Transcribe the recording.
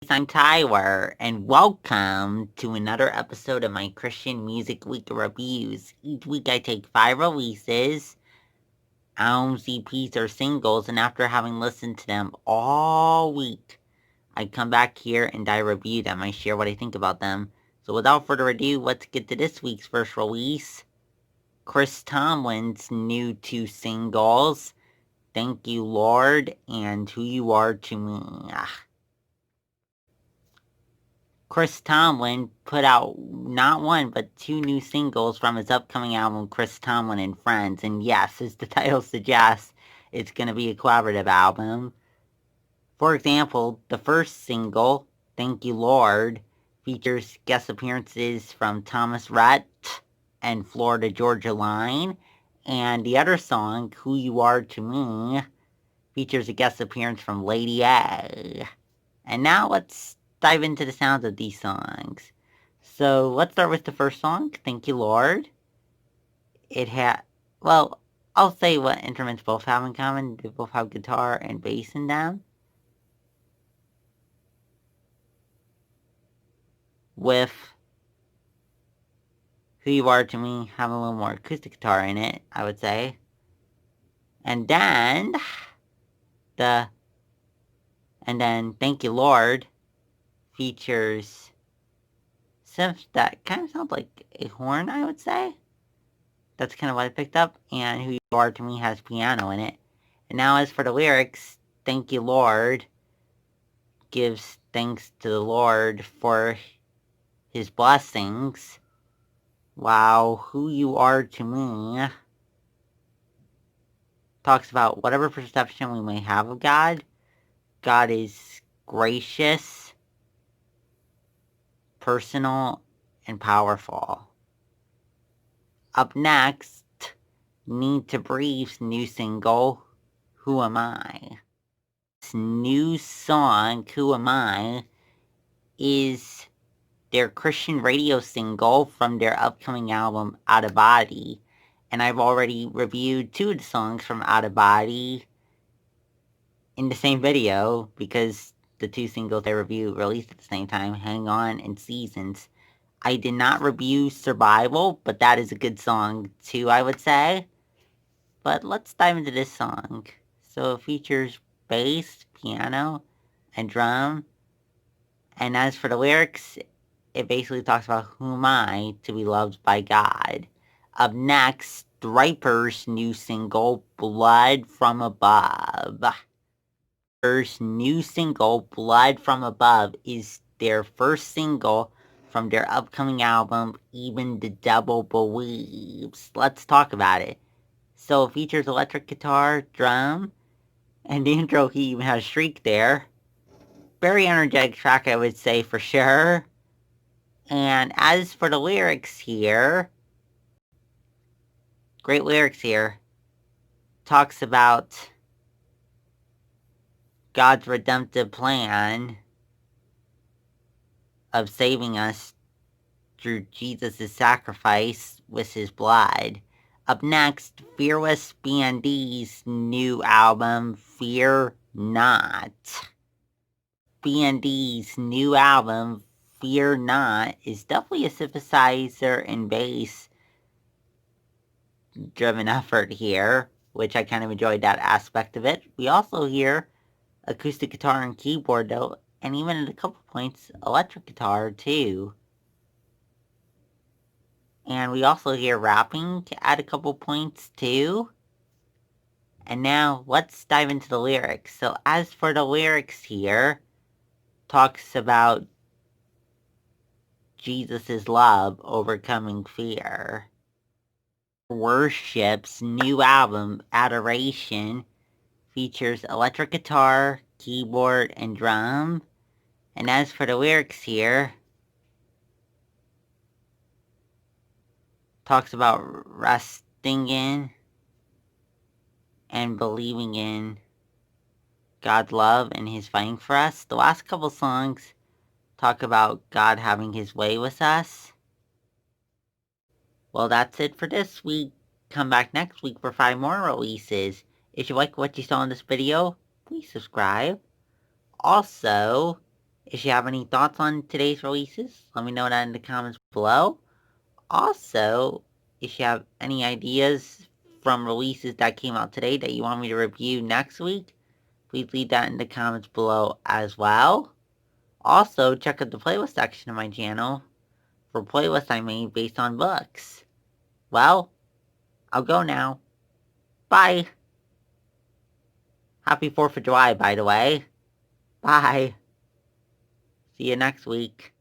I'm Tyler, and welcome to another episode of my Christian Music Week reviews. Each week I take 5 releases, albums, EPs, or singles, and after having listened to them all week, I come back here and I review them. I share what I think about them. So without further ado, let's get to this week's first release. Chris Tomlin's new 2 singles, Thank You Lord and Who You Are to Me. Chris Tomlin put out not one but 2 new singles from his upcoming album Chris Tomlin and Friends, and yes, as the title suggests, it's going to be a collaborative album. For example, the first single, Thank You Lord, features guest appearances from Thomas Rhett and Florida Georgia Line, and the other song, Who You Are to Me, features a guest appearance from Lady A. And now let's dive into the sounds of these songs. So let's start with the first song, Thank You Lord. Well, I'll say what instruments both have in common. They both have guitar and bass in them. With Who You Are to Me have a little more acoustic guitar in it, I would say. And then Thank You Lord features synths that kind of sound like a horn, I would say. That's kind of what I picked up. And Who You Are to Me has piano in it. And now as for the lyrics, Thank You Lord gives thanks to the Lord for his blessings, while Who You Are to Me talks about whatever perception we may have of God. God is gracious, personal, and powerful. Up next, Need to Breathe's new single, Who Am I? This new song, Who Am I, is their Christian radio single from their upcoming album, Out of Body. And I've already reviewed 2 of the songs from Out of Body in the same video, because the 2 singles I reviewed released at the same time, Hang On and Seasons. I did not review Survival, but that is a good song too, I would say. But let's dive into this song. So it features bass, piano, and drum. And as for the lyrics, it basically talks about who am I to be loved by God. Up next, Stryper's new single, Blood from Above. Stryper's new single, Blood from Above, is their first single from their upcoming album, Even the Devil Believes. Let's talk about it. So it features electric guitar, drum, and the intro he even has a shriek there. Very energetic track, I would say, for sure. And as for the lyrics here, great lyrics here. Talks about God's redemptive plan of saving us through Jesus' sacrifice with his blood. Up next, Fearless BND's new album, Fear Not. BND's new album, Fear Not, is definitely a synthesizer and bass driven effort here, which I kind of enjoyed that aspect of it. We also hear acoustic guitar and keyboard though, and even at a couple points, electric guitar too. And we also hear rapping at a couple points too. And now let's dive into the lyrics. So as for the lyrics here, talks about Jesus' love overcoming fear. Worship's new album, Adoration, features electric guitar, keyboard, and drum. And as for the lyrics here, talks about resting in and believing in God's love and his fighting for us. The last couple songs talk about God having his way with us. Well, that's it for this week. Come back next week for 5 more releases. If you like what you saw in this video, please subscribe. Also, If you have any thoughts on today's releases, let me know that in the comments below. Also, if you have any ideas from releases that came out today that you want me to review next week, please leave that in the comments below as well. Also, check out the playlist section of my channel for playlists I made based on books. Well, I'll go now. Bye! Happy 4th of July, by the way. Bye! See you next week.